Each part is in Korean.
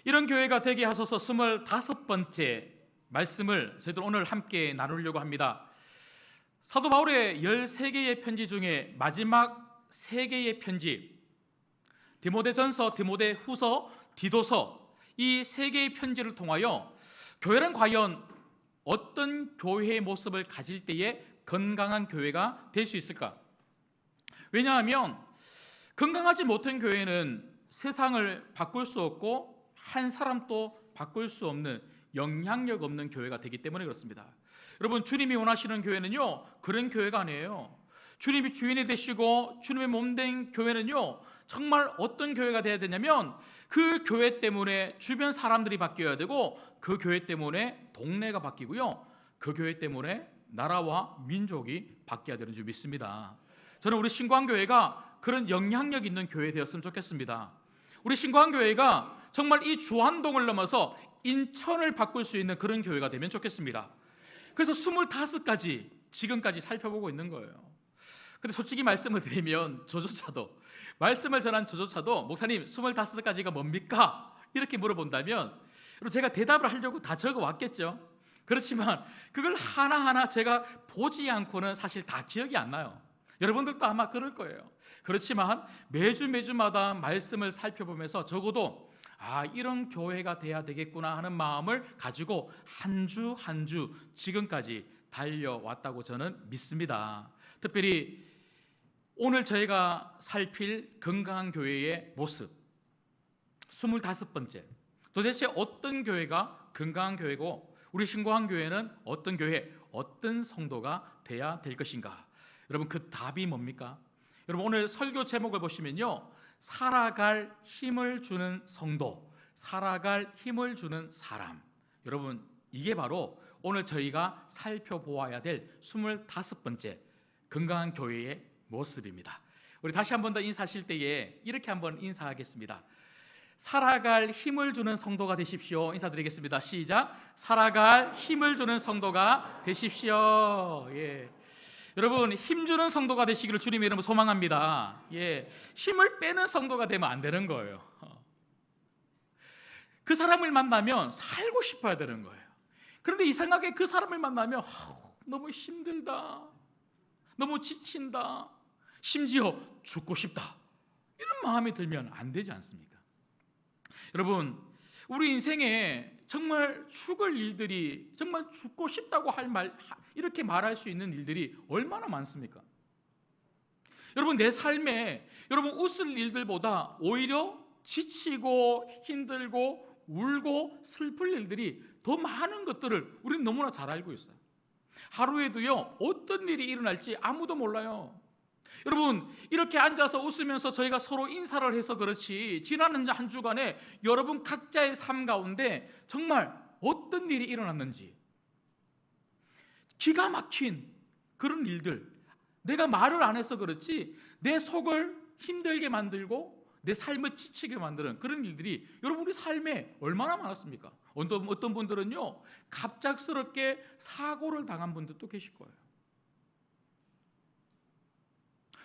이런 교회가 되게 하소서 25번째 말씀을 저희들 오늘 함께 나누려고 합니다. 사도 바울의 13개의 편지 중에 마지막 3개의 편지, 디모데전서, 디모데후서, 디도서, 이 3개의 편지를 통하여 교회는 과연 어떤 교회의 모습을 가질 때에 건강한 교회가 될 수 있을까? 왜냐하면 건강하지 못한 교회는 세상을 바꿀 수 없고 한 사람도 바꿀 수 없는 영향력 없는 교회가 되기 때문에 그렇습니다. 여러분, 주님이 원하시는 교회는요, 그런 교회가 아니에요. 주님이 주인이 되시고 주님의 몸 된 교회는요, 정말 어떤 교회가 돼야 되냐면 그 교회 때문에 주변 사람들이 바뀌어야 되고, 그 교회 때문에 동네가 바뀌고요, 그 교회 때문에 나라와 민족이 바뀌어야 되는 줄 믿습니다. 저는 우리 신광교회가 그런 영향력 있는 교회 되었으면 좋겠습니다. 우리 신광교회가 정말 이 주안동을 넘어서 인천을 바꿀 수 있는 그런 교회가 되면 좋겠습니다. 그래서 25가지 지금까지 살펴보고 있는 거예요. 근데 솔직히 말씀을 드리면 말씀을 전한 저조차도 목사님 25가지가 뭡니까? 이렇게 물어본다면 제가 대답을 하려고 다 적어왔겠죠. 그렇지만 그걸 하나하나 제가 보지 않고는 사실 다 기억이 안 나요. 여러분들도 아마 그럴 거예요. 그렇지만 매주마다 말씀을 살펴보면서 적어도 이런 교회가 돼야 되겠구나 하는 마음을 가지고 한 주 한 주 지금까지 달려왔다고 저는 믿습니다. 특별히 오늘 저희가 살필 건강한 교회의 모습, 25번째, 도대체 어떤 교회가 건강한 교회고 우리 신고한 교회는 어떤 교회, 어떤 성도가 돼야 될 것인가? 여러분, 그 답이 뭡니까? 여러분, 오늘 설교 제목을 보시면요, 살아갈 힘을 주는 성도, 살아갈 힘을 주는 사람. 여러분, 이게 바로 오늘 저희가 살펴보아야 될 25번째 건강한 교회의 모습입니다. 우리 다시 한 번 더 인사하실 때에 이렇게 한번 인사하겠습니다. 살아갈 힘을 주는 성도가 되십시오. 인사드리겠습니다. 시작. 살아갈 힘을 주는 성도가 되십시오. 예. 여러분, 힘주는 성도가 되시기를 주님의 이름으로 소망합니다. 예. 힘을 빼는 성도가 되면 안 되는 거예요. 그 사람을 만나면 살고 싶어야 되는 거예요. 그런데 이상하게 그 사람을 만나면 너무 힘들다, 너무 지친다, 심지어 죽고 싶다, 이런 마음이 들면 안 되지 않습니까? 여러분, 우리 인생에 정말 죽을 일들이, 정말 죽고 싶다고 이렇게 말할 수 있는 일들이 얼마나 많습니까? 여러분, 내 삶에 여러분 웃을 일들보다 오히려 지치고 힘들고 울고 슬플 일들이 더 많은 것들을 우리는 너무나 잘 알고 있어요. 하루에도요, 어떤 일이 일어날지 아무도 몰라요. 여러분, 이렇게 앉아서 웃으면서 저희가 서로 인사를 해서 그렇지, 지난 한 주간에 여러분 각자의 삶 가운데 정말 어떤 일이 일어났는지, 기가 막힌 그런 일들, 내가 말을 안 해서 그렇지 내 속을 힘들게 만들고 내 삶을 지치게 만드는 그런 일들이 여러분 우리 삶에 얼마나 많았습니까? 어떤 분들은요, 갑작스럽게 사고를 당한 분들도 계실 거예요.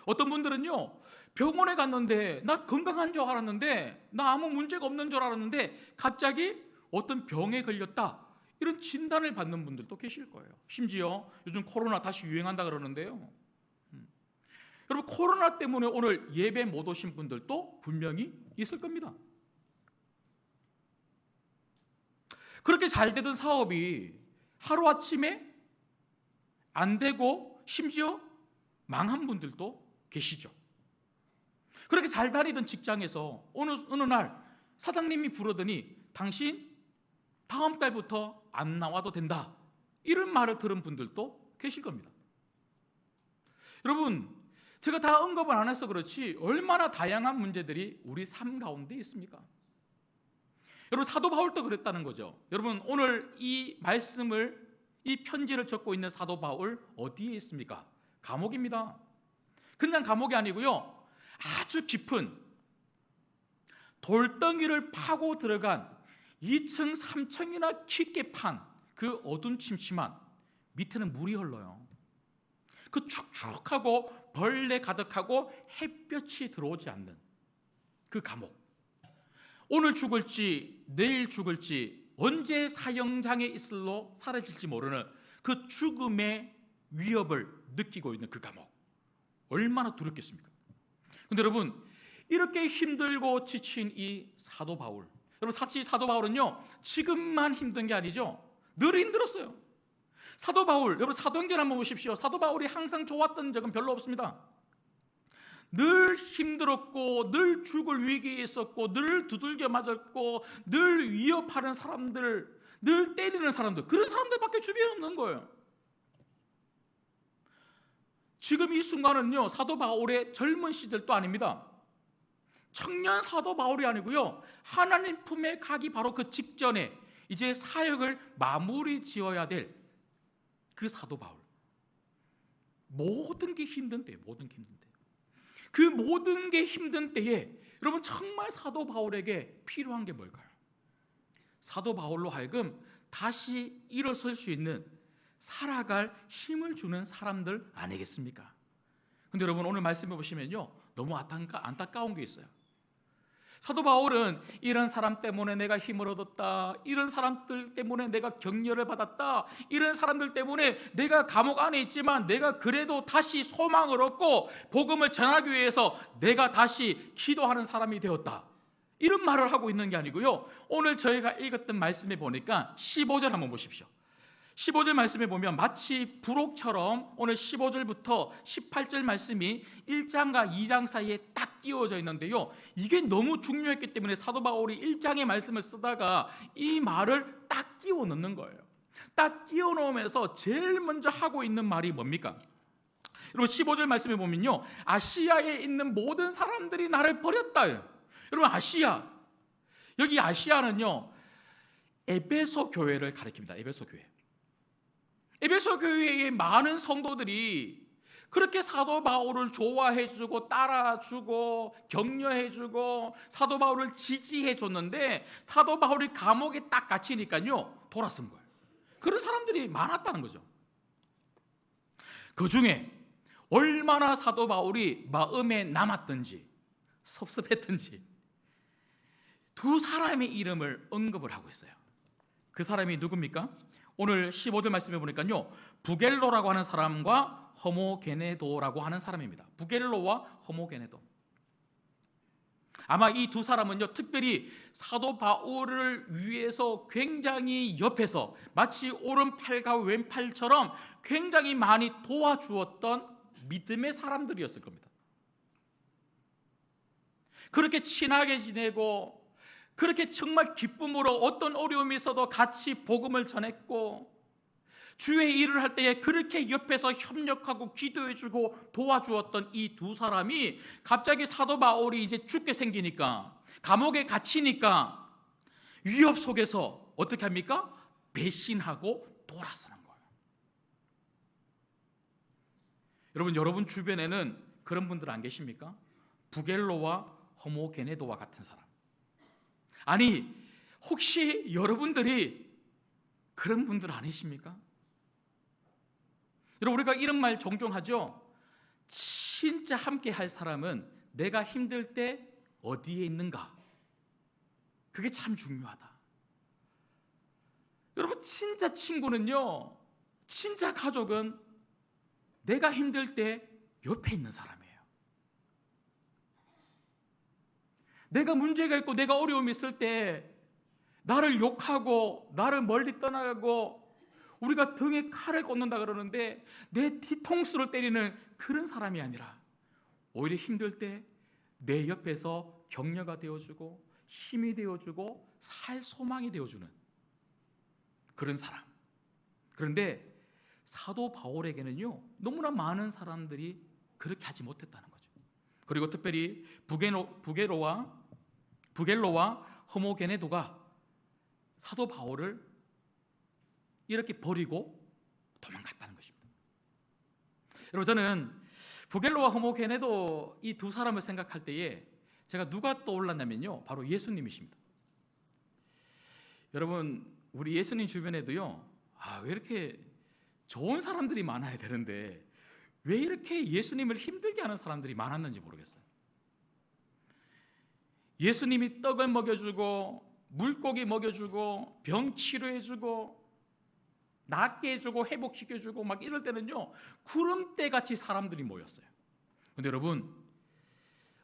어떤 분들은요, 병원에 갔는데 나 건강한 줄 알았는데, 나 아무 문제가 없는 줄 알았는데 갑자기 어떤 병에 걸렸다, 이런 진단을 받는 분들도 계실 거예요. 심지어 요즘 코로나 다시 유행한다 그러는데요, 여러분, 코로나 때문에 오늘 예배 못 오신 분들도 분명히 있을 겁니다. 그렇게 잘 되던 사업이 하루아침에 안 되고 심지어 망한 분들도 계시죠. 그렇게 잘 다니던 직장에서 어느 날 사장님이 부르더니 당신 다음 달부터 안 나와도 된다, 이런 말을 들은 분들도 계실 겁니다. 여러분, 제가 다 언급을 안 해서 그렇지 얼마나 다양한 문제들이 우리 삶 가운데 있습니까? 여러분, 사도 바울도 그랬다는 거죠. 여러분, 오늘 이 편지를 적고 있는 사도 바울 어디에 있습니까? 감옥입니다. 그냥 감옥이 아니고요, 아주 깊은 돌덩이를 파고 들어간 2층 3층이나 깊게 판 그 어둠침침한 밑에는 물이 흘러요. 그 축축하고 벌레 가득하고 햇볕이 들어오지 않는 그 감옥, 오늘 죽을지 내일 죽을지 언제 사형장에 있을로 사라질지 모르는 그 죽음의 위협을 느끼고 있는 그 감옥, 얼마나 두렵겠습니까? 근데 여러분, 이렇게 힘들고 지친 이 사도 바울, 여러분 사실 사도 바울은요 지금만 힘든 게 아니죠. 늘 힘들었어요. 사도 바울, 여러분 사도행전 한번 보십시오. 사도 바울이 항상 좋았던 적은 별로 없습니다. 늘 힘들었고, 늘 죽을 위기에 있었고, 늘 두들겨 맞았고, 늘 위협하는 사람들, 늘 때리는 사람들, 그런 사람들밖에 주변에 없는 거예요. 지금 이 순간은요 사도 바울의 젊은 시절도 아닙니다. 청년 사도 바울이 아니고요, 하나님 품에 가기 바로 그 직전에 이제 사역을 마무리 지어야 될 그 사도 바울. 모든 게 힘든 때예요. 모든 게 힘든 때. 그 모든 게 힘든 때에 여러분 정말 사도 바울에게 필요한 게 뭘까요? 사도 바울로 하여금 다시 일어설 수 있는, 살아갈 힘을 주는 사람들 아니겠습니까? 근데 여러분 오늘 말씀해 보시면요 너무 안타까운 게 있어요. 사도 바울은 이런 사람 때문에 내가 힘을 얻었다, 이런 사람들 때문에 내가 격려를 받았다, 이런 사람들 때문에 내가 감옥 안에 있지만 내가 그래도 다시 소망을 얻고 복음을 전하기 위해서 내가 다시 기도하는 사람이 되었다, 이런 말을 하고 있는 게 아니고요, 오늘 저희가 읽었던 말씀에 보니까 15절 한번 보십시오. 15절 말씀에 보면 마치 부록처럼 오늘 15절부터 18절 말씀이 1장과 2장 사이에 딱 끼워져 있는데요, 이게 너무 중요했기 때문에 사도 바울이 1장의 말씀을 쓰다가 이 말을 딱 끼워 넣는 거예요. 딱 끼워 넣으면서 제일 먼저 하고 있는 말이 뭡니까? 여러분 15절 말씀에 보면요, 아시아에 있는 모든 사람들이 나를 버렸다. 여러분 아시아, 여기 아시아는요 에베소 교회를 가리킵니다. 에베소 교회. 에베소 교회의 많은 성도들이 그렇게 사도 바울을 좋아해주고 따라주고 격려해주고 사도 바울을 지지해줬는데 사도 바울이 감옥에 딱 갇히니까요 돌아선 거예요. 그런 사람들이 많았다는 거죠. 그 중에 얼마나 사도 바울이 마음에 남았든지 섭섭했든지 두 사람의 이름을 언급을 하고 있어요. 그 사람이 누굽니까? 오늘 15절 말씀해 보니까요 부겔로라고 하는 사람과 허모게네도라고 하는 사람입니다. 부겔로와 허모게네도. 아마 이 두 사람은요 특별히 사도 바울을 위해서 굉장히 옆에서 마치 오른팔과 왼팔처럼 굉장히 많이 도와주었던 믿음의 사람들이었을 겁니다. 그렇게 친하게 지내고 그렇게 정말 기쁨으로 어떤 어려움이 있어도 같이 복음을 전했고 주의 일을 할 때에 그렇게 옆에서 협력하고 기도해주고 도와주었던 이 두 사람이 갑자기 사도 바울이 이제 죽게 생기니까, 감옥에 갇히니까 위협 속에서 어떻게 합니까? 배신하고 돌아서는 거예요. 여러분 주변에는 그런 분들 안 계십니까? 부겔로와 허모게네도와 같은 사람. 아니 혹시 여러분들이 그런 분들 아니십니까? 여러분 우리가 이런 말 종종 하죠. 진짜 함께 할 사람은 내가 힘들 때 어디에 있는가, 그게 참 중요하다. 여러분 진짜 친구는요, 진짜 가족은 내가 힘들 때 옆에 있는 사람이에요. 내가 문제가 있고 내가 어려움이 있을 때 나를 욕하고 나를 멀리 떠나가고 우리가 등에 칼을 꽂는다 그러는데 내 뒤통수를 때리는 그런 사람이 아니라 오히려 힘들 때 내 옆에서 격려가 되어주고 힘이 되어주고 살 소망이 되어주는 그런 사람. 그런데 사도 바울에게는요 너무나 많은 사람들이 그렇게 하지 못했다는 거죠. 그리고 특별히 부겔로와 허모게네도가 사도 바울을 이렇게 버리고 도망갔다는 것입니다. 여러분 저는 부겔로와 허모게네도 이 두 사람을 생각할 때에 제가 누가 떠올랐냐면요 바로 예수님이십니다. 여러분 우리 예수님 주변에도요 왜 이렇게 좋은 사람들이 많아야 되는데 왜 이렇게 예수님을 힘들게 하는 사람들이 많았는지 모르겠어요. 예수님이 떡을 먹여주고 물고기 먹여주고 병 치료해주고 낫게 해주고 회복시켜주고 막 이럴 때는요, 구름대같이 사람들이 모였어요. 근데 여러분,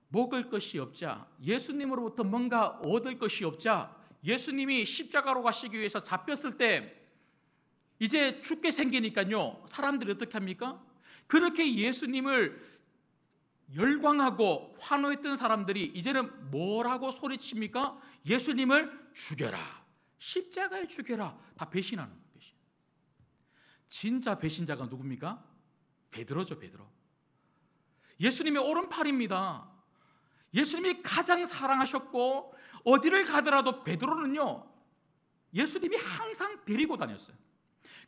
먹을 것이 없자, 예수님으로부터 뭔가 얻을 것이 없자, 예수님이 십자가로 가시기 위해서 잡혔을 때 이제 죽게 생기니까요, 사람들이 어떻게 합니까? 그렇게 예수님을 열광하고 환호했던 사람들이 이제는 뭐라고 소리칩니까? 예수님을 죽여라, 십자가에 죽여라. 다 배신하는 거예요. 배신. 진짜 배신자가 누굽니까? 베드로죠. 베드로. 예수님의 오른팔입니다. 예수님이 가장 사랑하셨고 어디를 가더라도 베드로는요, 예수님이 항상 데리고 다녔어요.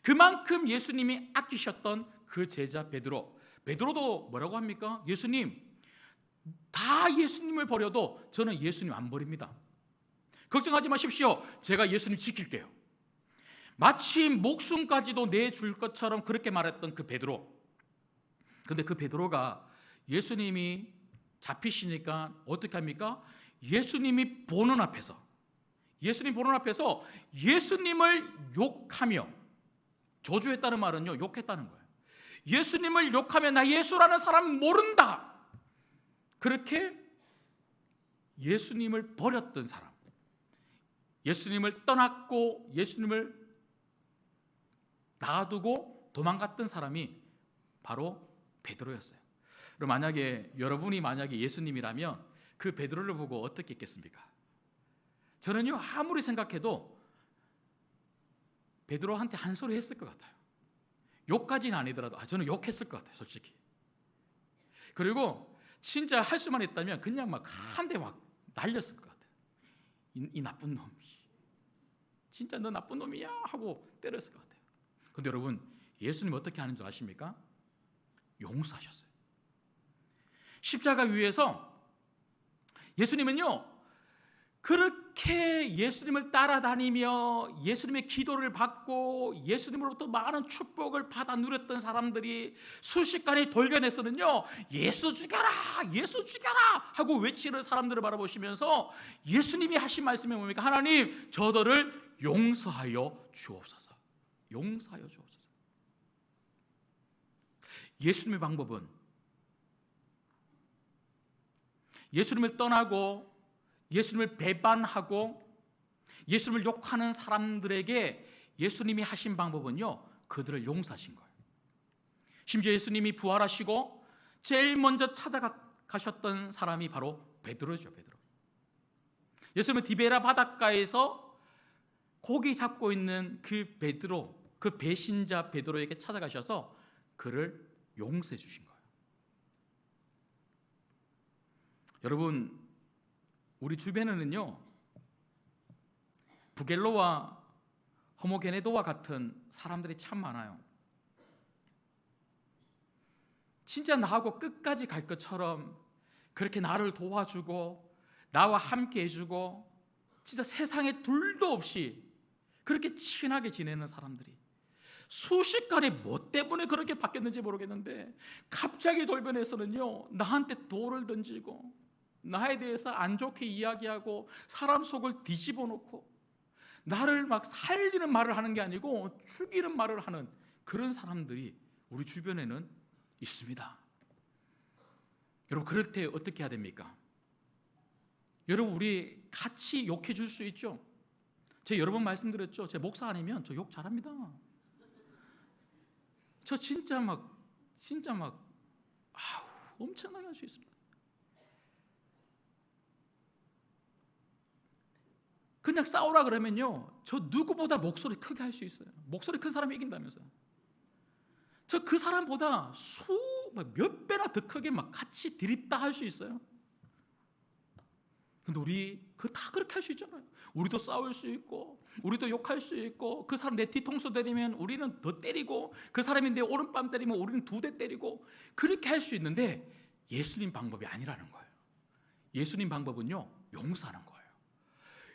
그만큼 예수님이 아끼셨던 그 제자 베드로. 베드로도 뭐라고 합니까? 예수님, 다 예수님을 버려도 저는 예수님 안 버립니다. 걱정하지 마십시오. 제가 예수님 지킬게요. 마치 목숨까지도 내줄 것처럼 그렇게 말했던 그 베드로. 근데 그 베드로가 예수님이 잡히시니까 어떻게 합니까? 예수님이 보는 앞에서, 예수님 보는 앞에서 예수님을 욕하며, 저주했다는 말은요, 욕했다는 거예요. 예수님을 욕하며 나 예수라는 사람 모른다, 그렇게 예수님을 버렸던 사람, 예수님을 떠났고 예수님을 놔두고 도망갔던 사람이 바로 베드로였어요. 그럼 만약에 여러분이 예수님이라면 그 베드로를 보고 어떻게 했겠습니까? 저는요, 아무리 생각해도 베드로한테 한 소리 했을 것 같아요. 욕까지는 아니더라도 저는 욕했을 것 같아요, 솔직히. 그리고 진짜 할 수만 있다면 그냥 막 한 대 막 날렸을 것 같아요. 이 나쁜 놈, 진짜 너 나쁜 놈이야 하고 때렸을 것 같아요. 근데 여러분, 예수님 어떻게 하는 줄 아십니까? 용서하셨어요. 십자가 위에서 예수님은요, 그렇게 예수님을 따라다니며 예수님의 기도를 받고 예수님으로부터 많은 축복을 받아 누렸던 사람들이 순식간에 돌변해서는요, 예수 죽여라, 예수 죽여라 하고 외치는 사람들을 바라보시면서 예수님이 하신 말씀이 뭡니까? 하나님, 저들을 용서하여 주옵소서. 용서하여 주옵소서. 예수님의 방법은 예수님을 떠나고 예수님을 배반하고 예수님을 욕하는 사람들에게 예수님이 하신 방법은요, 그들을 용서하신 거예요. 심지어 예수님이 부활하시고 제일 먼저 찾아가셨던 사람이 바로 베드로죠. 베드로. 예수님은 디베라 바닷가에서 고기 잡고 있는 그 베드로, 그 배신자 베드로에게 찾아가셔서 그를 용서해 주신 거예요. 여러분, 우리 주변에는요, 부겔로와 호모게네도와 같은 사람들이 참 많아요. 진짜 나하고 끝까지 갈 것처럼 그렇게 나를 도와주고 나와 함께 해주고 진짜 세상에 둘도 없이 그렇게 친하게 지내는 사람들이 순식간에 뭐 때문에 그렇게 바뀌었는지 모르겠는데 갑자기 돌변해서는요, 나한테 돌을 던지고 나에 대해서 안 좋게 이야기하고 사람 속을 뒤집어 놓고 나를 막 살리는 말을 하는 게 아니고 죽이는 말을 하는 그런 사람들이 우리 주변에는 있습니다. 여러분, 그럴 때 어떻게 해야 됩니까? 여러분, 우리 같이 욕해 줄 수 있죠? 제가 여러 번 말씀드렸죠. 제 목사 아니면 저 욕 잘합니다. 저 진짜 막 엄청나게 할 수 있습니다. 그냥 싸우라 그러면요, 저 누구보다 목소리 크게 할 수 있어요. 목소리 큰 사람이 이긴다면서요. 저 그 사람보다 몇 배나 더 크게 막 같이 드립다 할 수 있어요. 근데 우리 다 그렇게 할 수 있잖아요. 우리도 싸울 수 있고 우리도 욕할 수 있고 그 사람 내 뒤통수 때리면 우리는 더 때리고 그 사람이 내 오른뺨 때리면 우리는 2대 때리고 그렇게 할 수 있는데 예수님 방법이 아니라는 거예요. 예수님 방법은요, 용서하는 거예요.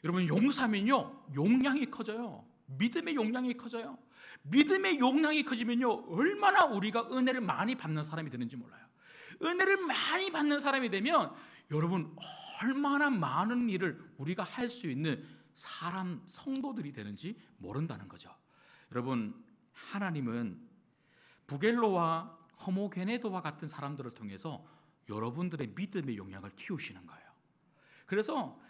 여러분, 용서하면요, 용량이 커져요. 믿음의 용량이 커져요. 믿음의 용량이 커지면요, 얼마나 우리가 은혜를 많이 받는 사람이 되는지 몰라요. 은혜를 많이 받는 사람이 되면 여러분, 얼마나 많은 일을 우리가 할 수 있는 성도들이 되는지 모른다는 거죠. 여러분, 하나님은 부겔로와 허모게네도와 같은 사람들을 통해서 여러분들의 믿음의 용량을 키우시는 거예요. 그래서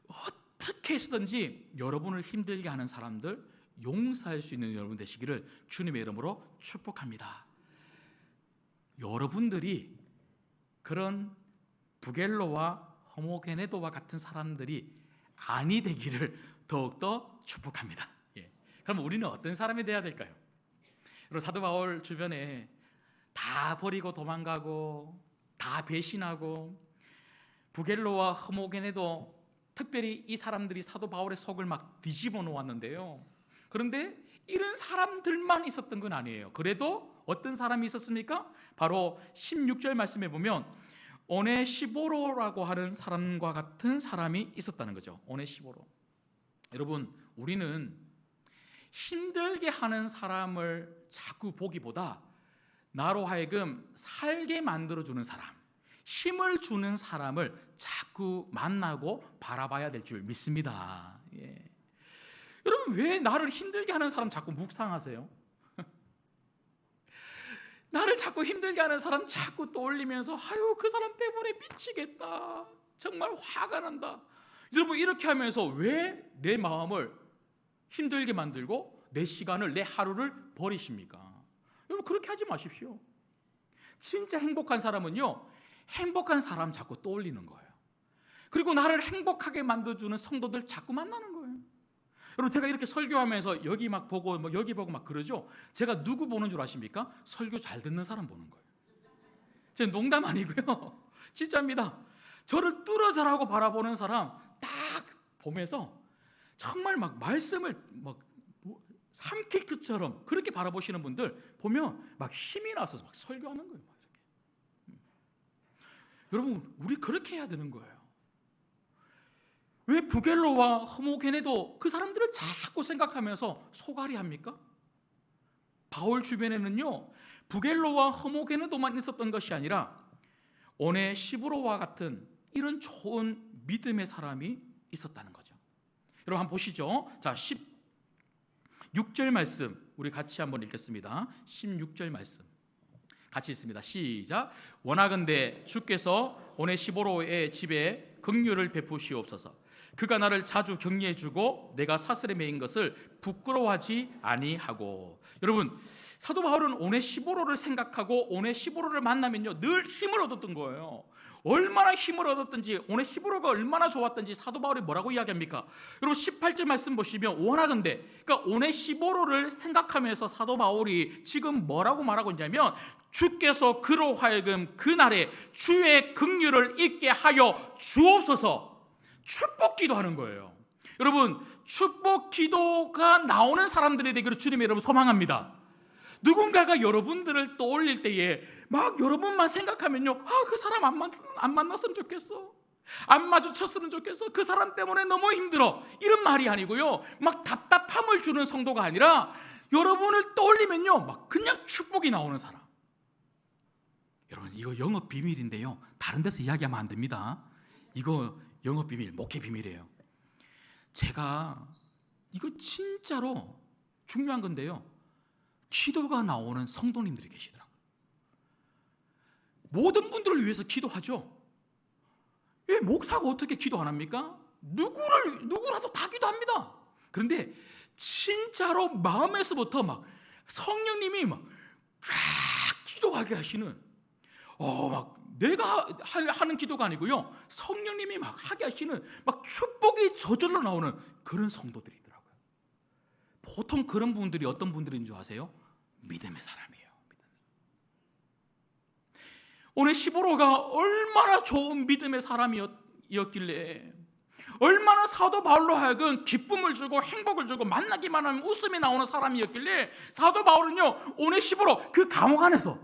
어떻게 해서든지 여러분을 힘들게 하는 사람들 용서할 수 있는 여러분 되시기를 주님의 이름으로 축복합니다. 여러분들이 그런 부겔로와 허모게네도와 같은 사람들이 아니 되기를 더욱더 축복합니다. 그럼 우리는 어떤 사람이 돼야 될까요? 여러분, 사도 바울 주변에 다 버리고 도망가고 다 배신하고 부겔로와 허모게네도 특별히 이 사람들이 사도 바울의 속을 막 뒤집어 놓았는데요. 그런데 이런 사람들만 있었던 건 아니에요. 그래도 어떤 사람이 있었습니까? 바로 16절 말씀에 보면 오네시보로라고 하는 사람과 같은 사람이 있었다는 거죠. 오네시보로. 여러분, 우리는 힘들게 하는 사람을 자꾸 보기보다 나로 하여금 살게 만들어주는 사람, 힘을 주는 사람을 자꾸 만나고 바라봐야 될 줄 믿습니다. 여러분, 왜 나를 힘들게 하는 사람 자꾸 묵상하세요? 나를 자꾸 힘들게 하는 사람 자꾸 떠올리면서 아유, 그 사람 때문에 미치겠다, 정말 화가 난다. 여러분, 이렇게 하면서 왜 내 마음을 힘들게 만들고 내 시간을, 내 하루를 버리십니까? 여러분, 그렇게 하지 마십시오. 진짜 행복한 사람은요, 행복한 사람 자꾸 떠올리는 거예요. 그리고 나를 행복하게 만들어주는 성도들 자꾸 만나는 거예요. 여러분, 제가 이렇게 설교하면서 여기 막 보고 여기 보고 막 그러죠. 제가 누구 보는 줄 아십니까? 설교 잘 듣는 사람 보는 거예요. 제 농담 아니고요, 진짜입니다. 저를 뚫어져라고 바라보는 사람 딱 보면서 정말 막 말씀을 막 삼킬 것처럼 그렇게 바라보시는 분들 보면 막 힘이 나서 막 설교하는 거예요. 막 이렇게. 여러분, 우리 그렇게 해야 되는 거예요. 왜 부겔로와 허모게네도 그 사람들을 자꾸 생각하면서 소갈이 합니까? 바울 주변에는요, 부겔로와 허모게네도만 있었던 것이 아니라 오네시보로와 같은 이런 좋은 믿음의 사람이 있었다는 거죠. 여러분, 한번 보시죠. 자, 16절 말씀 우리 같이 한번 읽겠습니다. 16절 말씀 같이 읽습니다. 시작. 원하건대 주께서 오네시보로의 집에 긍휼을 베푸시옵소서. 그가 나를 자주 격려해 주고 내가 사슬에 매인 것을 부끄러워하지 아니하고. 여러분, 사도 바울은 오네시보로를 생각하고 오네시보로를 만나면요 늘 힘을 얻었던 거예요. 얼마나 힘을 얻었든지, 오네시보로가 얼마나 좋았든지 사도 바울이 뭐라고 이야기합니까? 여러분, 18절 말씀 보시면 원하건대, 그러니까 오네시보로를 생각하면서 사도 바울이 지금 뭐라고 말하고 있냐면 주께서 그로 하여금 그날에 주의 긍휼을 잊게 하여 주옵소서. 축복 기도하는 거예요. 여러분, 축복 기도가 나오는 사람들이 되기를 주님의 여러분 소망합니다. 누군가가 여러분들을 떠올릴 때에 막 여러분만 생각하면요, 그 사람 안 만났으면 좋겠어, 안 마주쳤으면 좋겠어, 그 사람 때문에 너무 힘들어, 이런 말이 아니고요, 막 답답함을 주는 성도가 아니라 여러분을 떠올리면요 막 그냥 축복이 나오는 사람. 여러분, 이거 영업 비밀인데요, 다른 데서 이야기하면 안 됩니다. 이거 영업 비밀, 목회 비밀이에요. 제가 이거 진짜로 중요한 건데요, 기도가 나오는 성도님들이 계시더라고요. 모든 분들을 위해서 기도하죠. 왜 목사가 어떻게 기도 안 합니까? 누구라도 다 기도합니다. 그런데 진짜로 마음에서부터 막 성령님이 막 기도하게 하시는, 막 내가 하는 기도가 아니고요, 성령님이 막 하게 하시는 막 축복이 저절로 나오는 그런 성도들이 있더라고요. 보통 그런 분들이 어떤 분들인 줄 아세요? 믿음의 사람이에요. 오네시보로가 얼마나 좋은 믿음의 사람이었길래, 얼마나 사도 바울로 하여금 기쁨을 주고 행복을 주고 만나기만 하면 웃음이 나오는 사람이었길래 사도 바울은요 오네시보로 그 감옥 안에서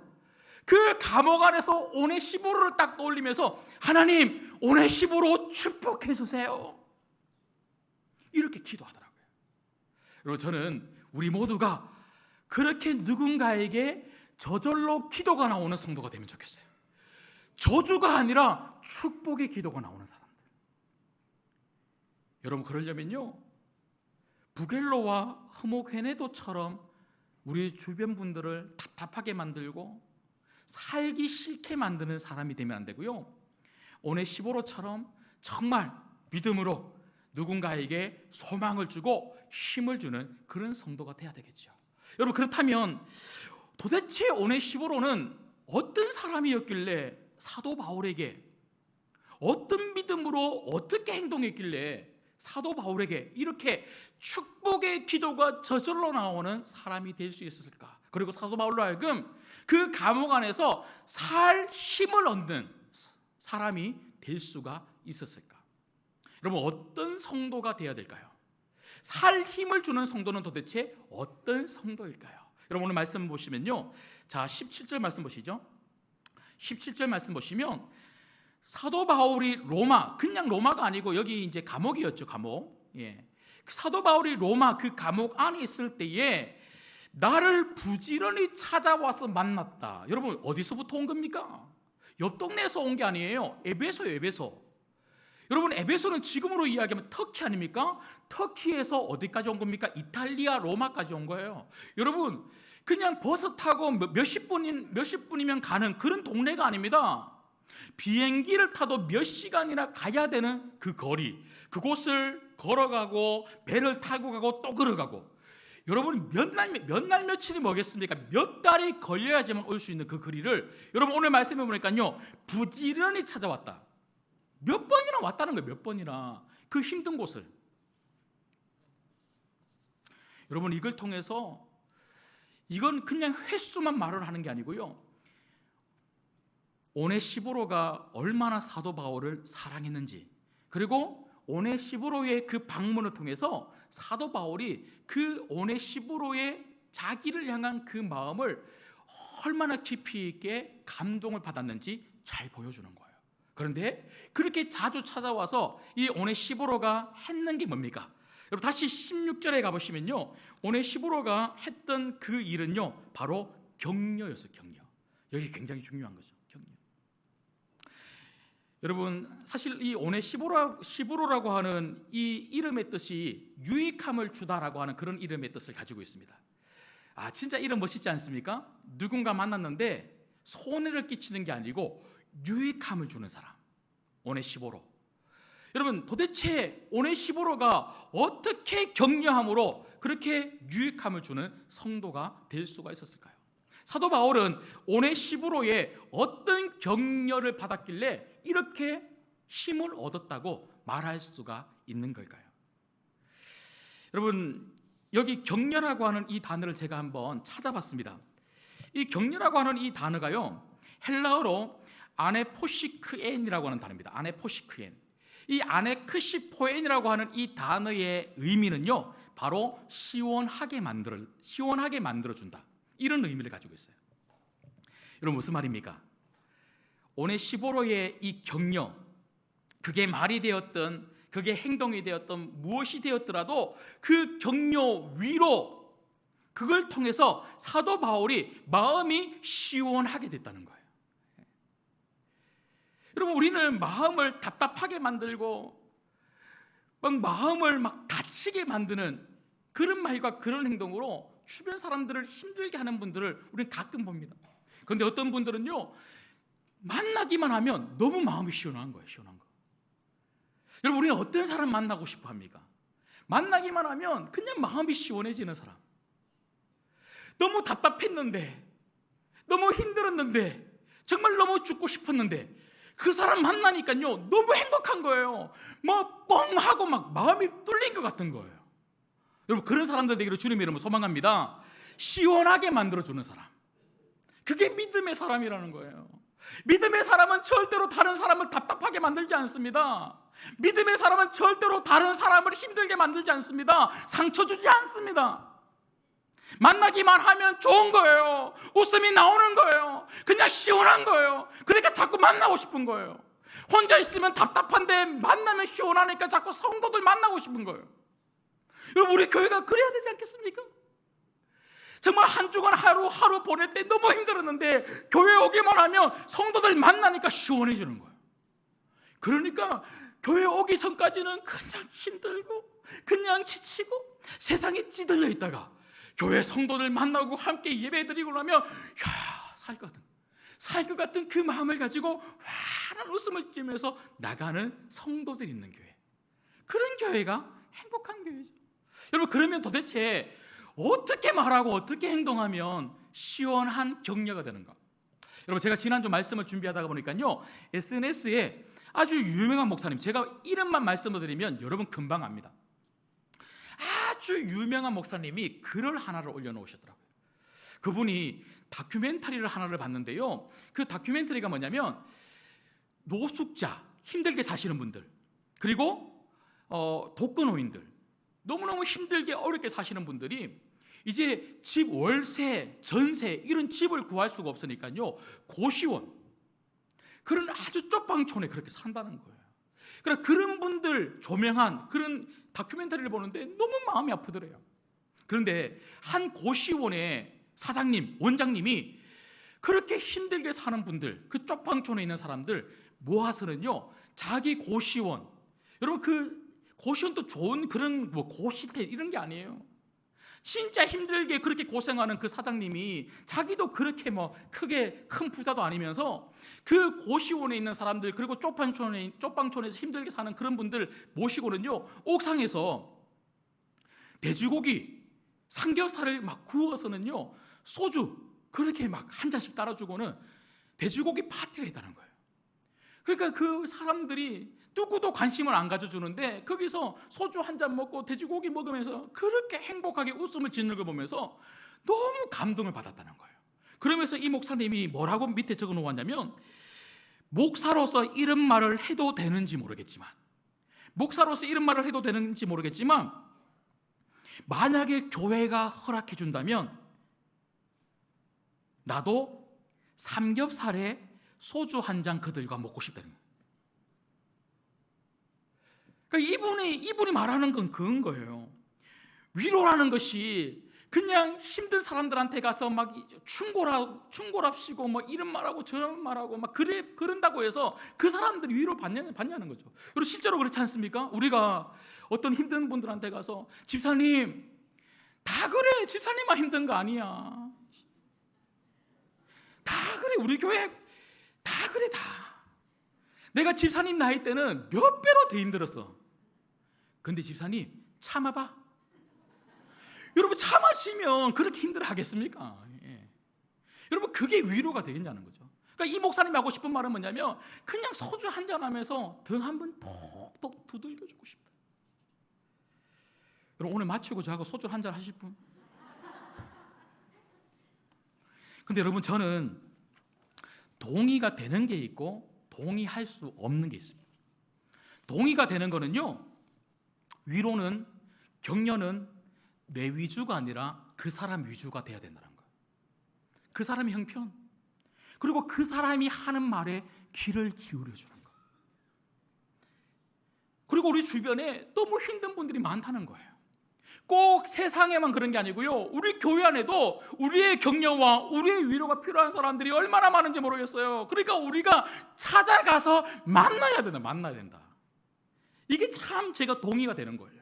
오네시보로를 딱 떠올리면서 하나님, 오네시보로 축복해 주세요, 이렇게 기도하더라고요. 여러분, 저는 우리 모두가 그렇게 누군가에게 저절로 기도가 나오는 성도가 되면 좋겠어요. 저주가 아니라 축복의 기도가 나오는 사람들. 여러분, 그러려면요, 부겔로와 흐목헤네도처럼 우리 주변 분들을 답답하게 만들고 살기 싫게 만드는 사람이 되면 안 되고요, 오네시보로처럼 정말 믿음으로 누군가에게 소망을 주고 힘을 주는 그런 성도가 돼야 되겠죠. 여러분, 그렇다면 도대체 오네시보로는 어떤 사람이었길래 사도 바울에게, 어떤 믿음으로 어떻게 행동했길래 사도 바울에게 이렇게 축복의 기도가 저절로 나오는 사람이 될 수 있었을까? 그리고 사도 바울로 하여금 그 감옥 안에서 살 힘을 얻는 사람이 될 수가 있었을까? 여러분, 어떤 성도가 되어야 될까요? 살 힘을 주는 성도는 도대체 어떤 성도일까요? 여러분, 오늘 말씀 보시면요, 자 17절 말씀 보시죠. 17절 말씀 보시면 사도 바울이 로마, 그냥 로마가 아니고 여기 이제 감옥이었죠, 감옥. 예. 사도 바울이 로마 그 감옥 안에 있을 때에 나를 부지런히 찾아와서 만났다. 여러분, 어디서부터 온 겁니까? 옆 동네에서 온 게 아니에요. 에베소예요, 에베소. 여러분, 에베소는 지금으로 이야기하면 터키 아닙니까? 터키에서 어디까지 온 겁니까? 이탈리아, 로마까지 온 거예요. 여러분, 그냥 버스 타고 몇십 분이면 가는 그런 동네가 아닙니다. 비행기를 타도 몇 시간이나 가야 되는 그 거리, 그곳을 걸어가고 배를 타고 가고 또 걸어가고, 여러분 몇 날 며칠이 뭐겠습니까? 몇 달이 걸려야지만 올 수 있는 그 거리를 여러분 오늘 말씀해 보니까요, 부지런히 찾아왔다. 몇 번이나 왔다는 거예요. 몇 번이나 그 힘든 곳을. 여러분, 이걸 통해서 이건 그냥 횟수만 말을 하는 게 아니고요, 오네시보로가 얼마나 사도 바울을 사랑했는지, 그리고 오네시보로의 그 방문을 통해서 사도 바울이 그 오네시보로의 자기를 향한 그 마음을 얼마나 깊이 있게 감동을 받았는지 잘 보여주는 거예요. 그런데 그렇게 자주 찾아와서 이 오네시보로가 했는 게 뭡니까? 여러분, 다시 16절에 가보시면요, 오네시보로가 했던 그 일은요, 바로 격려였어요. 격려. 여기 굉장히 중요한 거죠. 격려. 여러분, 사실 이 오네시보로라고 하는 이 이름의 뜻이 유익함을 주다라고 하는 그런 이름의 뜻을 가지고 있습니다. 아, 진짜 이름 멋있지 않습니까? 누군가 만났는데 손해를 끼치는 게 아니고 유익함을 주는 사람, 오네시보로. 여러분, 도대체 오네시보로가 어떻게 격려함으로 그렇게 유익함을 주는 성도가 될 수가 있었을까요? 사도 바울은 오네시보로의 어떤 격려를 받았길래 이렇게 힘을 얻었다고 말할 수가 있는 걸까요? 여러분, 여기 격려라고 하는 이 단어를 제가 한번 찾아봤습니다. 이 격려라고 하는 이 단어가요, 헬라어로 아네포시크엔이라고 하는 단어입니다. 아네포시크엔. 이 아네크시포엔이라고 하는 이 단어의 의미는요, 바로 시원하게 만들어준다, 이런 의미를 가지고 있어요. 여러분, 무슨 말입니까? 오네시보로의 이 격려, 그게 말이 되었든 그게 행동이 되었든 무엇이 되었더라도 그 격려, 위로, 그걸 통해서 사도 바울이 마음이 시원하게 됐다는 거예요. 여러분, 우리는 마음을 답답하게 만들고 마음을 다치게 만드는 그런 말과 그런 행동으로 주변 사람들을 힘들게 하는 분들을 우리는 가끔 봅니다. 그런데 어떤 분들은요, 만나기만 하면 너무 마음이 시원한 거예요. 시원한 거. 여러분, 우리는 어떤 사람 만나고 싶어 합니까? 만나기만 하면 그냥 마음이 시원해지는 사람. 너무 답답했는데, 너무 힘들었는데, 정말 너무 죽고 싶었는데 그 사람 만나니까요, 너무 행복한 거예요. 뻥 하고 마음이 뚫린 것 같은 거예요. 여러분, 그런 사람들 되기를 주님의 이름으로 소망합니다. 시원하게 만들어주는 사람, 그게 믿음의 사람이라는 거예요. 믿음의 사람은 절대로 다른 사람을 답답하게 만들지 않습니다. 믿음의 사람은 절대로 다른 사람을 힘들게 만들지 않습니다. 상처 주지 않습니다. 만나기만 하면 좋은 거예요. 웃음이 나오는 거예요. 그냥 시원한 거예요. 그러니까 자꾸 만나고 싶은 거예요. 혼자 있으면 답답한데 만나면 시원하니까 자꾸 성도들 만나고 싶은 거예요. 여러분, 우리 교회가 그래야 되지 않겠습니까? 정말 한 주간 하루하루 보낼 때 너무 힘들었는데 교회 오기만 하면 성도들 만나니까 시원해지는 거예요. 그러니까 교회 오기 전까지는 그냥 힘들고 그냥 지치고 세상에 찌들려 있다가 교회 성도들 만나고 함께 예배드리고 나면 살 것 같은 그 마음을 가지고 환한 웃음을 띠면서 나가는 성도들이 있는 교회, 그런 교회가 행복한 교회죠. 여러분, 그러면 도대체 어떻게 말하고 어떻게 행동하면 시원한 격려가 되는가? 여러분, 제가 지난주 말씀을 준비하다가 보니까요, SNS에 아주 유명한 목사님, 제가 이름만 말씀을 드리면 여러분 금방 압니다. 아주 유명한 목사님이 글을 하나를 올려놓으셨더라고요. 그분이 다큐멘터리를 하나를 봤는데요, 그 다큐멘터리가 뭐냐면 노숙자, 힘들게 사시는 분들, 그리고 독거노인들, 너무너무 힘들게 어렵게 사시는 분들이 이제 집 월세, 전세 이런 집을 구할 수가 없으니까요, 고시원, 그런 아주 쪽방촌에 그렇게 산다는 거예요. 그러니까 그런 분들 조명한 그런 다큐멘터리를 보는데 너무 마음이 아프더래요. 그런데 한 고시원의 사장님, 원장님이 그렇게 힘들게 사는 분들, 그 쪽방촌에 있는 사람들 모아서는요, 자기 고시원, 여러분 그 고시원도 좋은 그런 뭐 고시텔 이런 게 아니에요. 진짜 힘들게 그렇게 고생하는 그 사장님이 자기도 그렇게 뭐 크게 큰 부자도 아니면서 그 고시원에 있는 사람들, 그리고 쪽방촌에서 힘들게 사는 그런 분들 모시고는요, 옥상에서 돼지고기, 삼겹살을 막 구워서는요, 소주 그렇게 막 한 잔씩 따라주고는 돼지고기 파티를 했다는 거예요. 그러니까 그 사람들이 누구도 관심을 안 가져주는데 거기서 소주 한 잔 먹고 돼지고기 먹으면서 그렇게 행복하게 웃음을 짓는 걸 보면서 너무 감동을 받았다는 거예요. 그러면서 이 목사님이 뭐라고 밑에 적어 놓았냐면, 목사로서 이런 말을 해도 되는지 모르겠지만 만약에 교회가 허락해 준다면 나도 삼겹살에 소주 한 잔 그들과 먹고 싶다는 거예요. 그러니까 이분이 말하는 건 그런 거예요. 위로라는 것이 그냥 힘든 사람들한테 가서 막 충고랍시고 뭐 이런 말하고 저런 말하고 막 그런다고 해서 그 사람들이 위로 받냐는 거죠. 그리고 실제로 그렇지 않습니까? 우리가 어떤 힘든 분들한테 가서 집사님 다 그래, 집사님만 힘든 거 아니야, 다 그래, 우리 교회 다 그래, 다 내가 집사님 나이 때는 몇 배로 더 힘들었어. 근데 집사님 참아봐. 여러분, 참으시면 그렇게 힘들어 하겠습니까? 예. 여러분, 그게 위로가 되겠냐는 거죠. 그러니까 이 목사님이 하고 싶은 말은 뭐냐면 그냥 소주 한잔 하면서 등 한번 톡톡 두들겨주고 싶다. 여러분, 오늘 마치고 저하고 소주 한잔 하실 분? 근데 여러분, 저는 동의가 되는 게 있고 동의할 수 없는 게 있습니다. 동의가 되는 거는요, 위로는, 격려는 내 위주가 아니라 그 사람 위주가 돼야 된다는 거예요. 그 사람의 형편, 그리고 그 사람이 하는 말에 귀를 기울여 주는 거예요. 그리고 우리 주변에 너무 힘든 분들이 많다는 거예요. 꼭 세상에만 그런 게 아니고요, 우리 교회 안에도 우리의 격려와 우리의 위로가 필요한 사람들이 얼마나 많은지 모르겠어요. 그러니까 우리가 찾아가서 만나야 된다. 이게 참 제가 동의가 되는 거예요.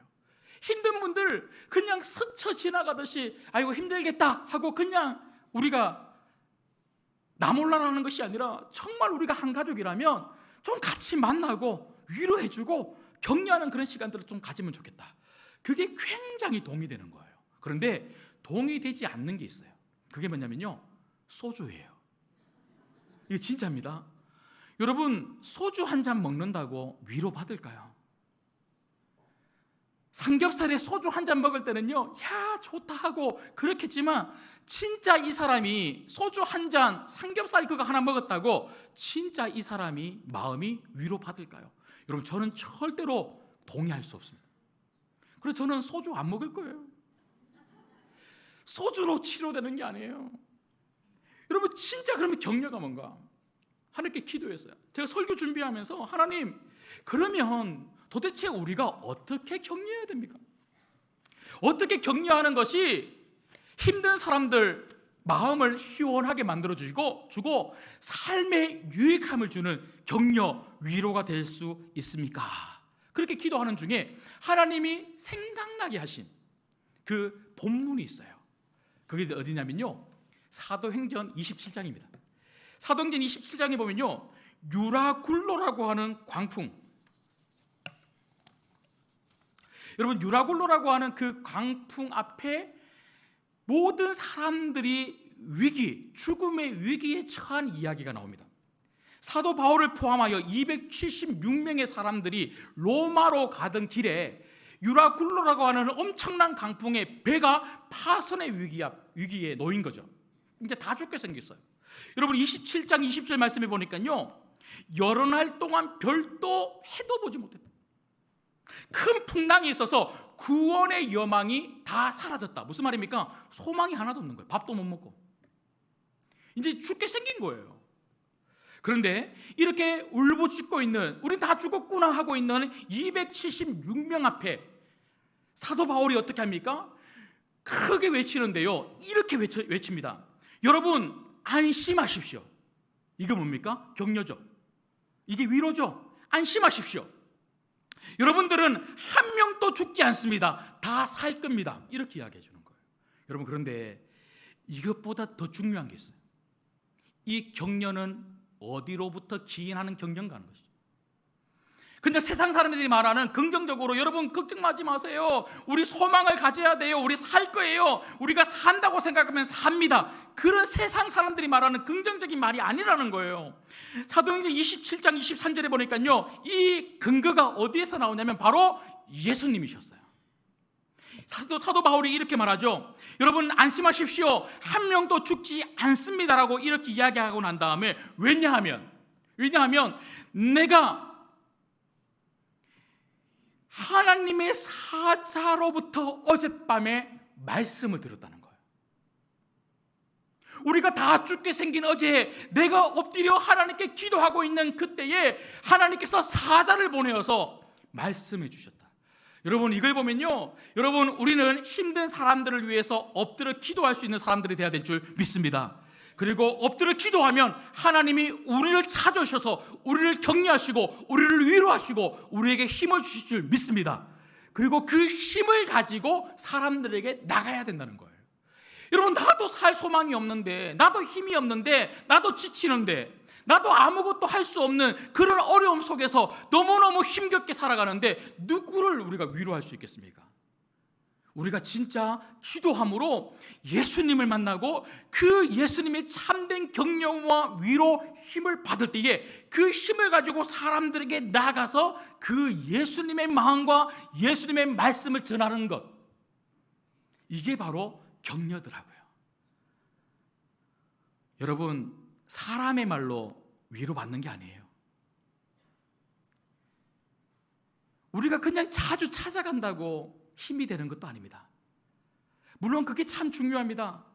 힘든 분들 그냥 스쳐 지나가듯이 아이고 힘들겠다 하고 그냥 우리가 나 몰라라는 것이 아니라 정말 우리가 한 가족이라면 좀 같이 만나고 위로해주고 격려하는 그런 시간들을 좀 가지면 좋겠다. 그게 굉장히 도움이 되는 거예요. 그런데 동의되지 않는 게 있어요. 그게 뭐냐면요, 소주예요. 이게 진짜입니다. 여러분, 소주 한 잔 먹는다고 위로받을까요? 삼겹살에 소주 한 잔 먹을 때는요, 야 좋다 하고 그렇겠지만 진짜 이 사람이 소주 한 잔, 삼겹살 그거 하나 먹었다고 진짜 이 사람이 마음이 위로받을까요? 여러분, 저는 절대로 동의할 수 없습니다. 그래서 저는 소주 안 먹을 거예요. 소주로 치료되는 게 아니에요. 여러분, 진짜 그러면 격려가 뭔가? 하나님께 기도했어요. 제가 설교 준비하면서 하나님, 그러면 도대체 우리가 어떻게 격려해야 됩니까? 어떻게 격려하는 것이 힘든 사람들 마음을 시원하게 만들어주고 삶의 유익함을 주는 격려, 위로가 될 수 있습니까? 그렇게 기도하는 중에 하나님이 생각나게 하신 그 본문이 있어요. 그게 어디냐면요, 사도행전 27장입니다. 사도행전 27장에 보면요, 유라굴로라고 하는 광풍, 여러분, 유라굴로라고 하는 그 광풍 앞에 모든 사람들이 죽음의 위기에 처한 이야기가 나옵니다. 사도 바울을 포함하여 276명의 사람들이 로마로 가던 길에 유라굴로라고 하는 엄청난 강풍에 배가 파선의 위기에 놓인 거죠. 이제 다 죽게 생겼어요. 여러분, 27장 20절 말씀해 보니까요, 여러 날 동안 별도 해도 보지 못했다. 큰 풍랑이 있어서 구원의 여망이 다 사라졌다. 무슨 말입니까? 소망이 하나도 없는 거예요. 밥도 못 먹고 이제 죽게 생긴 거예요. 그런데 이렇게 울부짖고 있는, 우린 다 죽었구나 하고 있는 276명 앞에 사도 바울이 어떻게 합니까? 크게 외치는데요, 이렇게 외칩니다. 여러분, 안심하십시오. 이게 뭡니까? 격려죠. 이게 위로죠. 안심하십시오. 여러분들은 한 명도 죽지 않습니다. 다 살 겁니다. 이렇게 이야기해 주는 거예요. 여러분, 그런데 이것보다 더 중요한 게 있어요. 이 격려는 어디로부터 기인하는 격려인가 하는 것이죠. 근데 세상 사람들이 말하는 긍정적으로, 여러분 걱정하지 마세요, 우리 소망을 가져야 돼요, 우리 살 거예요, 우리가 산다고 생각하면 삽니다, 그런 세상 사람들이 말하는 긍정적인 말이 아니라는 거예요. 사도행전 27장 23절에 보니까요, 이 근거가 어디에서 나오냐면 바로 예수님이셨어요. 사도 바울이 이렇게 말하죠. 여러분, 안심하십시오, 한 명도 죽지 않습니다라고 이렇게 이야기하고 난 다음에, 왜냐하면 내가 하나님의 사자로부터 어젯밤에 말씀을 들었다는 거예요. 우리가 다 죽게 생긴 어제, 내가 엎드려 하나님께 기도하고 있는 그때에 하나님께서 사자를 보내어서 말씀해 주셨다. 여러분, 이걸 보면요, 여러분, 우리는 힘든 사람들을 위해서 엎드려 기도할 수 있는 사람들이 되어야 될 줄 믿습니다. 그리고 엎드려 기도하면 하나님이 우리를 찾아오셔서 우리를 격려하시고 우리를 위로하시고 우리에게 힘을 주실 줄 믿습니다. 그리고 그 힘을 가지고 사람들에게 나가야 된다는 거예요. 여러분, 나도 살 소망이 없는데, 나도 힘이 없는데, 나도 지치는데, 나도 아무것도 할 수 없는 그런 어려움 속에서 너무너무 힘겹게 살아가는데 누구를 우리가 위로할 수 있겠습니까? 우리가 진짜 기도함으로 예수님을 만나고 그 예수님의 참된 격려와 위로, 힘을 받을 때에 그 힘을 가지고 사람들에게 나가서 그 예수님의 마음과 예수님의 말씀을 전하는 것, 이게 바로 격려더라고요. 여러분, 사람의 말로 위로받는 게 아니에요. 우리가 그냥 자주 찾아간다고 힘이 되는 것도 아닙니다. 물론 그게 참 중요합니다.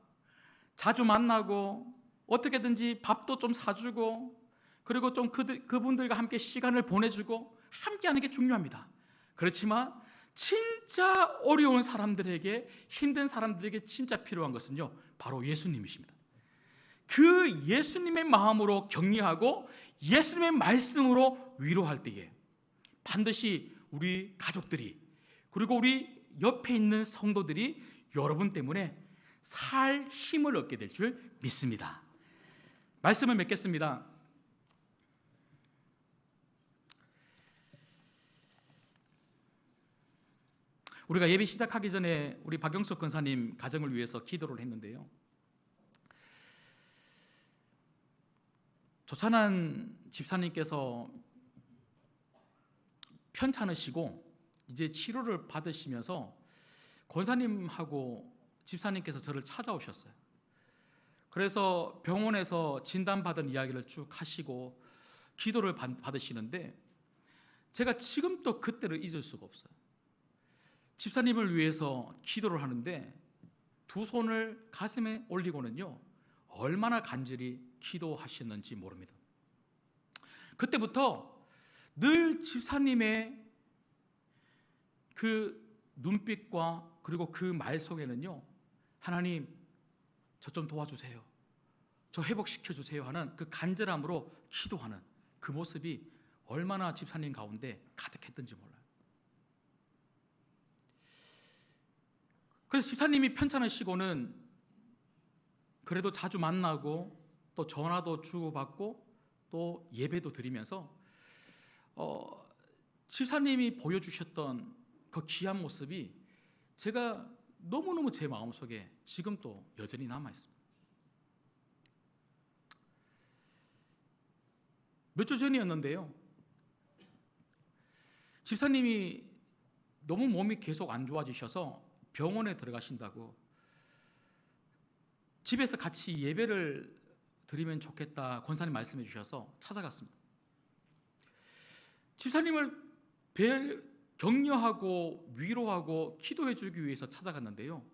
자주 만나고 어떻게든지 밥도 좀 사주고, 그리고 좀 그분들과 함께 시간을 보내주고 함께하는 게 중요합니다. 그렇지만 진짜 어려운 사람들에게, 힘든 사람들에게 진짜 필요한 것은요, 바로 예수님이십니다. 그 예수님의 마음으로 격려하고 예수님의 말씀으로 위로할 때에 반드시 우리 가족들이, 그리고 우리 옆에 있는 성도들이 여러분 때문에 살 힘을 얻게 될 줄 믿습니다. 말씀을 맺겠습니다. 우리가 예배 시작하기 전에 우리 박영석 권사님 가정을 위해서 기도를 했는데요, 조찬한 집사님께서 편찮으시고 이제 치료를 받으시면서 권사님하고 집사님께서 저를 찾아오셨어요. 그래서 병원에서 진단받은 이야기를 쭉 하시고 기도를 받으시는데, 제가 지금도 그때를 잊을 수가 없어요. 집사님을 위해서 기도를 하는데 두 손을 가슴에 올리고는요, 얼마나 간절히 기도하셨는지 모릅니다. 그때부터 늘 집사님의 그 눈빛과 그리고 그 말 속에는요, 하나님, 저 좀 도와주세요. 저 회복시켜 주세요 하는 그 간절함으로 기도하는 그 모습이 얼마나 집사님 가운데 가득했던지 몰라요. 그래서 집사님이 편찮으시고는 그래도 자주 만나고 또 전화도 주고받고 또 예배도 드리면서 집사님이 보여주셨던 그 귀한 모습이 제가 너무너무 제 마음속에 지금 또 여전히 남아있습니다. 몇 주 전이었는데요, 집사님이 너무 몸이 계속 안 좋아지셔서 병원에 들어가신다고 집에서 같이 예배를 드리면 좋겠다 권사님 말씀해 주셔서 찾아갔습니다. 집사님을 격려하고 위로하고 기도해 주기 위해서 찾아갔는데요,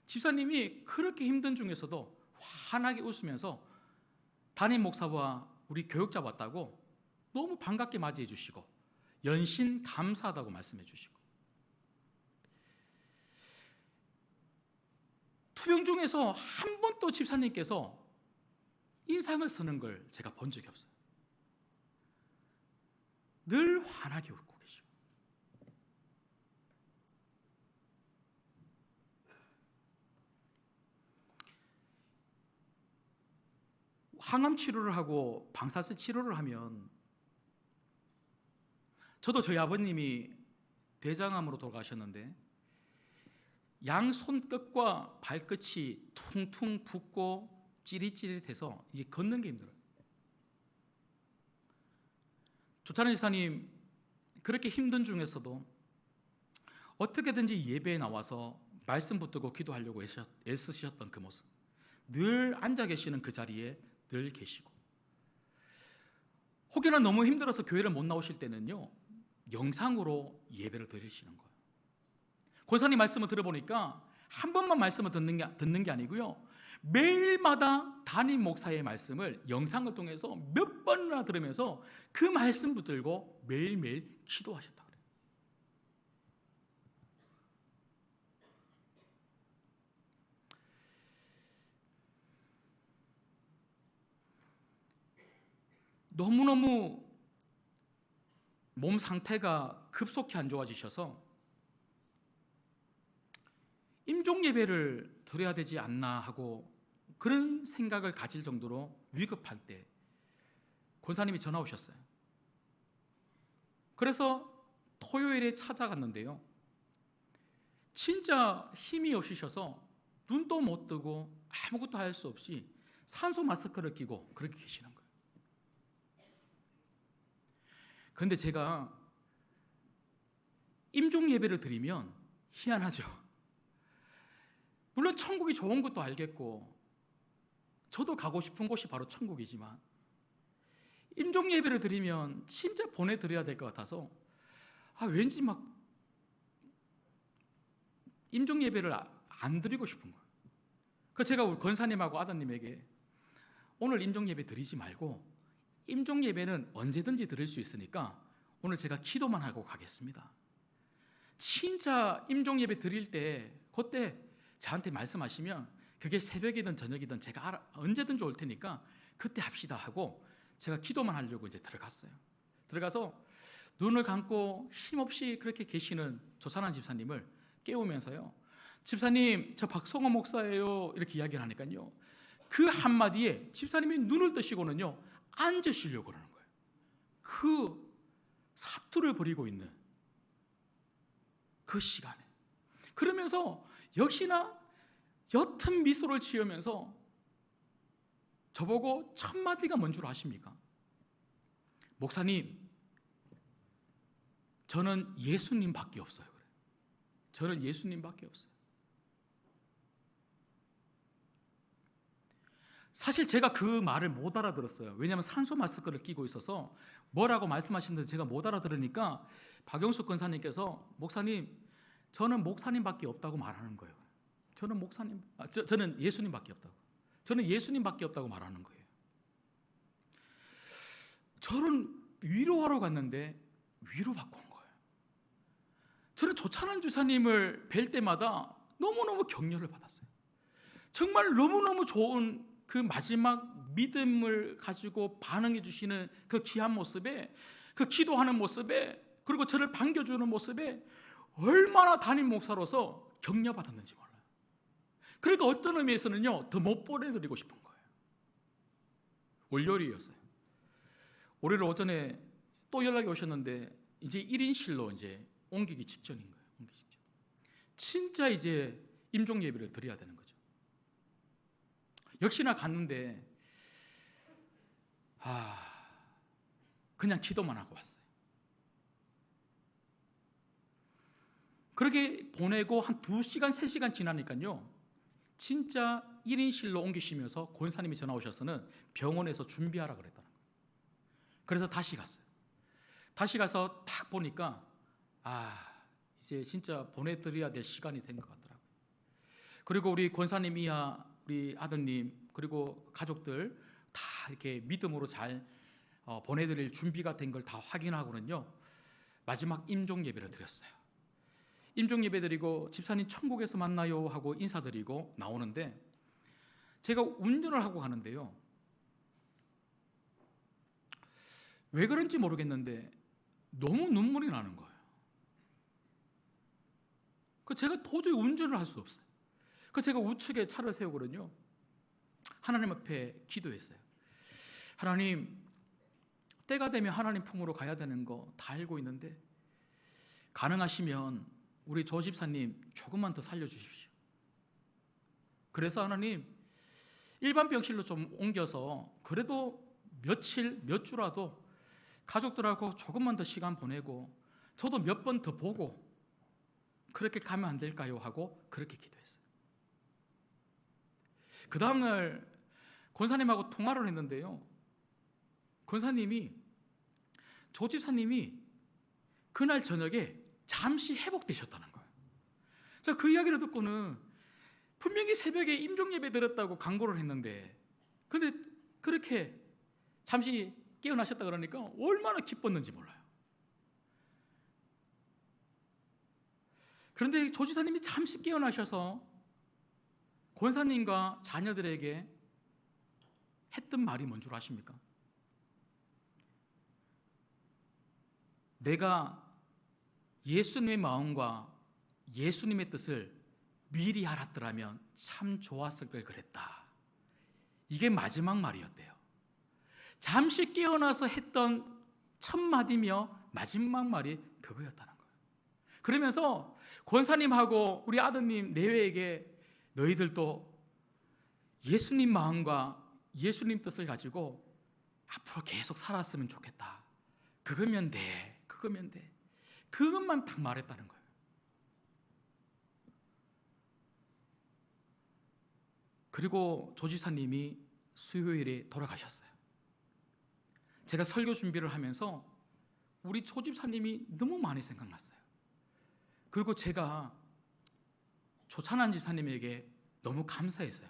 집사님이 그렇게 힘든 중에서도 환하게 웃으면서 담임 목사와 우리 교육자 왔다고 너무 반갑게 맞이해 주시고 연신 감사하다고 말씀해 주시고, 투병 중에서 한 번도 집사님께서 인상을 쓰는 걸 제가 본 적이 없어요. 늘 환하게 웃고 계시고. 항암 치료를 하고 방사선 치료를 하면, 저도 저희 아버님이 대장암으로 돌아가셨는데 양손 끝과 발끝이 퉁퉁 붓고 찌릿찌릿해서 이게 걷는 게 힘들어요. 조찬현 지사님 그렇게 힘든 중에서도 어떻게든지 예배에 나와서 말씀 붙들고 기도하려고 애쓰셨던 그 모습, 늘 앉아 계시는 그 자리에 늘 계시고, 혹여나 너무 힘들어서 교회를 못 나오실 때는요, 영상으로 예배를 드리시는 거예요. 권사님 말씀을 들어보니까 한 번만 말씀을 듣는 게 아니고요, 매일마다 담임 목사의 말씀을 영상을 통해서 몇 번이나 들으면서 그 말씀 붙들고 매일매일 기도하셨다 그래요. 너무너무 몸 상태가 급속히 안 좋아지셔서 임종 예배를 드려야 되지 않나 하고 그런 생각을 가질 정도로 위급할 때 권사님이 전화 오셨어요. 그래서 토요일에 찾아갔는데요, 진짜 힘이 없으셔서 눈도 못 뜨고 아무것도 할 수 없이 산소 마스크를 끼고 그렇게 계시는 거예요. 그런데 제가 임종 예배를 드리면 희한하죠. 물론 천국이 좋은 것도 알겠고 저도 가고 싶은 곳이 바로 천국이지만 임종 예배를 드리면 진짜 보내드려야 될 것 같아서 왠지 막 임종 예배를 안 드리고 싶은 거예요. 그래서 제가 우리 권사님하고 아드님에게 오늘 임종 예배 드리지 말고 임종 예배는 언제든지 드릴 수 있으니까 오늘 제가 기도만 하고 가겠습니다. 진짜 임종 예배 드릴 때 그때 저한테 말씀하시면 그게 새벽이든 저녁이든 제가 언제든지 올 테니까 그때 합시다 하고 제가 기도만 하려고 이제 들어갔어요. 들어가서 눈을 감고 힘없이 그렇게 계시는 조찬환 집사님을 깨우면서요, 집사님 저 박성호 목사예요 이렇게 이야기를 하니까요, 그 한마디에 집사님이 눈을 뜨시고는요 앉으시려고 하는 거예요. 그 사투를 벌이고 있는 그 시간에. 그러면서 역시나 옅은 미소를 지으면서 저보고 첫 마디가 뭔 줄 아십니까? 목사님, 저는 예수님밖에 없어요. 그래요. 저는 예수님밖에 없어요. 사실 제가 그 말을 못 알아들었어요. 왜냐하면 산소 마스크를 끼고 있어서 뭐라고 말씀하시는지 제가 못 알아들으니까 박영숙 권사님께서 목사님, 저는 목사님밖에 없다고 말하는 거예요. 저는 예수님밖에 없다고. 저는 예수님밖에 없다고 말하는 거예요. 저는 위로하러 갔는데 위로받고 온 거예요. 저는 조찬환 주사님을 뵐 때마다 너무너무 격려를 받았어요. 정말 너무너무 좋은 그 마지막 믿음을 가지고 반응해 주시는 그 귀한 모습에, 그 기도하는 모습에, 그리고 저를 반겨주는 모습에 얼마나 담임 목사로서 격려받았는지 몰라요. 그러니까 어떤 의미에서는요, 더 못 보내드리고 싶은 거예요. 월요일이었어요. 월요일 오전에 또 연락이 오셨는데 이제 1인실로 이제 옮기기 직전인 거예요. 옮기기 직전. 진짜 이제 임종 예배를 드려야 되는 거죠. 역시나 갔는데 그냥 기도만 하고 왔어요. 그렇게 보내고 한 2시간, 3시간 지나니까요, 진짜 1인실로 옮기시면서 권사님이 전화 오셔서는 병원에서 준비하라 그랬다는 거예요. 그래서 다시 갔어요. 다시 가서 딱 보니까 이제 진짜 보내드려야 될 시간이 된 것 같더라고요. 그리고 우리 권사님 이하 우리 아드님 그리고 가족들 다 이렇게 믿음으로 잘 보내드릴 준비가 된 걸 다 확인하고는요, 마지막 임종 예배를 드렸어요. 임종 예배 드리고 집사님 천국에서 만나요 하고 인사드리고 나오는데, 제가 운전을 하고 가는데요, 왜 그런지 모르겠는데 너무 눈물이 나는 거예요. 제가 도저히 운전을 할 수 없어요. 제가 우측에 차를 세우거든요. 하나님 앞에 기도했어요. 하나님, 때가 되면 하나님 품으로 가야 되는 거 다 알고 있는데 가능하시면 우리 조 집사님 조금만 더 살려주십시오. 그래서 하나님, 일반 병실로 좀 옮겨서 그래도 며칠, 몇 주라도 가족들하고 조금만 더 시간 보내고 저도 몇 번 더 보고 그렇게 가면 안 될까요? 하고 그렇게 기도했어요. 그 다음날 권사님하고 통화를 했는데요, 권사님이, 조 집사님이 그날 저녁에 잠시 회복되셨다는 거예요. 제가 그 이야기를 듣고는 분명히 새벽에 임종 예배 드렸다고 강구를 했는데, 근데 그렇게 잠시 깨어나셨다 그러니까 얼마나 기뻤는지 몰라요. 그런데 조 지사님이 잠시 깨어나셔서 권사님과 자녀들에게 했던 말이 뭔 줄 아십니까? 내가 예수님의 마음과 예수님의 뜻을 미리 알았더라면 참 좋았을 걸 그랬다. 이게 마지막 말이었대요. 잠시 깨어나서 했던 첫 마디며 마지막 말이 그거였다는 거예요. 그러면서 권사님하고 우리 아드님 내외에게 너희들도 예수님 마음과 예수님 뜻을 가지고 앞으로 계속 살았으면 좋겠다. 그거면 돼. 그거면 돼. 그것만 딱 말했다는 거예요. 그리고 조 지사님이 수요일에 돌아가셨어요. 제가 설교 준비를 하면서 우리 조 집사님이 너무 많이 생각났어요. 그리고 제가 조찬한 집사님에게 너무 감사했어요.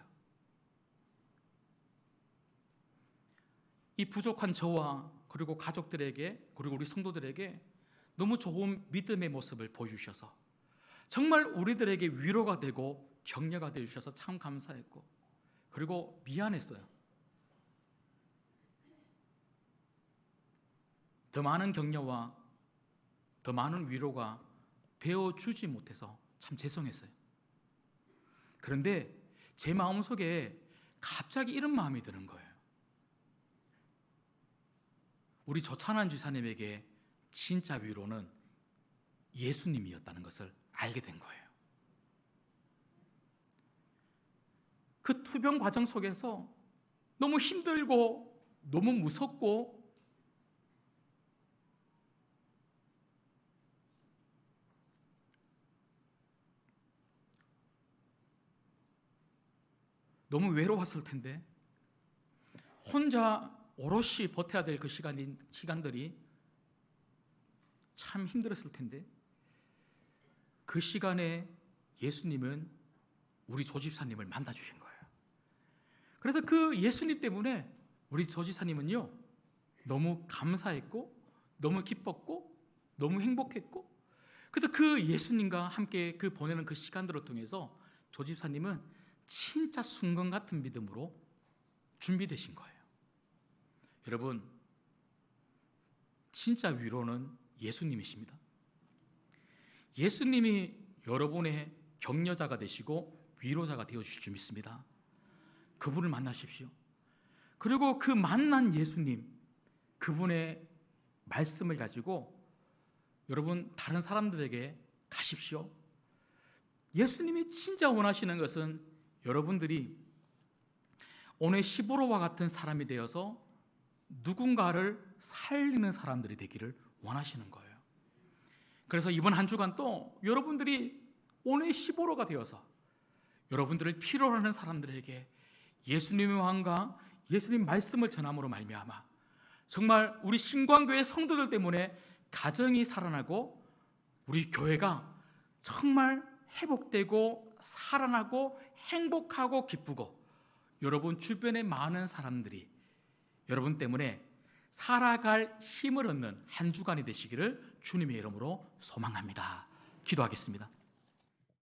이 부족한 저와 그리고 가족들에게 그리고 우리 성도들에게 너무 좋은 믿음의 모습을 보여주셔서 정말 우리들에게 위로가 되고 격려가 되어주셔서 참 감사했고, 그리고 미안했어요. 더 많은 격려와 더 많은 위로가 되어주지 못해서 참 죄송했어요. 그런데 제 마음속에 갑자기 이런 마음이 드는 거예요. 우리 조찬한 지사님에게 진짜 위로는 예수님이었다는 것을 알게 된 거예요. 그 투병 과정 속에서 너무 힘들고 너무 무섭고 너무 외로웠을 텐데 혼자 오롯이 버텨야 될 그 시간들이 참 힘들었을 텐데, 그 시간에 예수님은 우리 조 집사님을 만나 주신 거예요. 그래서 그 예수님 때문에 우리 조 집사님은요 너무 감사했고 너무 기뻤고 너무 행복했고, 그래서 그 예수님과 함께 그 보내는 그 시간들을 통해서 조 집사님은 진짜 순간 같은 믿음으로 준비되신 거예요. 여러분, 진짜 위로는 예수님이십니다. 예수님이 여러분의 격려자가 되시고 위로자가 되어주실 믿습니다. 그분을 만나십시오. 그리고 그 만난 예수님, 그분의 말씀을 가지고 여러분 다른 사람들에게 가십시오. 예수님이 진짜 원하시는 것은 여러분들이 오네시보로와 같은 사람이 되어서 누군가를 살리는 사람들이 되기를 원하시는 거예요. 그래서 이번 한 주간 또 여러분들이 오네시보로가 되어서 여러분들을 필요로 하는 사람들에게 예수님의 왕과 예수님 말씀을 전함으로 말미암아 정말 우리 신광교회 성도들 때문에 가정이 살아나고 우리 교회가 정말 회복되고 살아나고 행복하고 기쁘고 여러분 주변의 많은 사람들이 여러분 때문에 살아갈 힘을 얻는 한 주간이 되시기를 주님의 이름으로 소망합니다. 기도하겠습니다.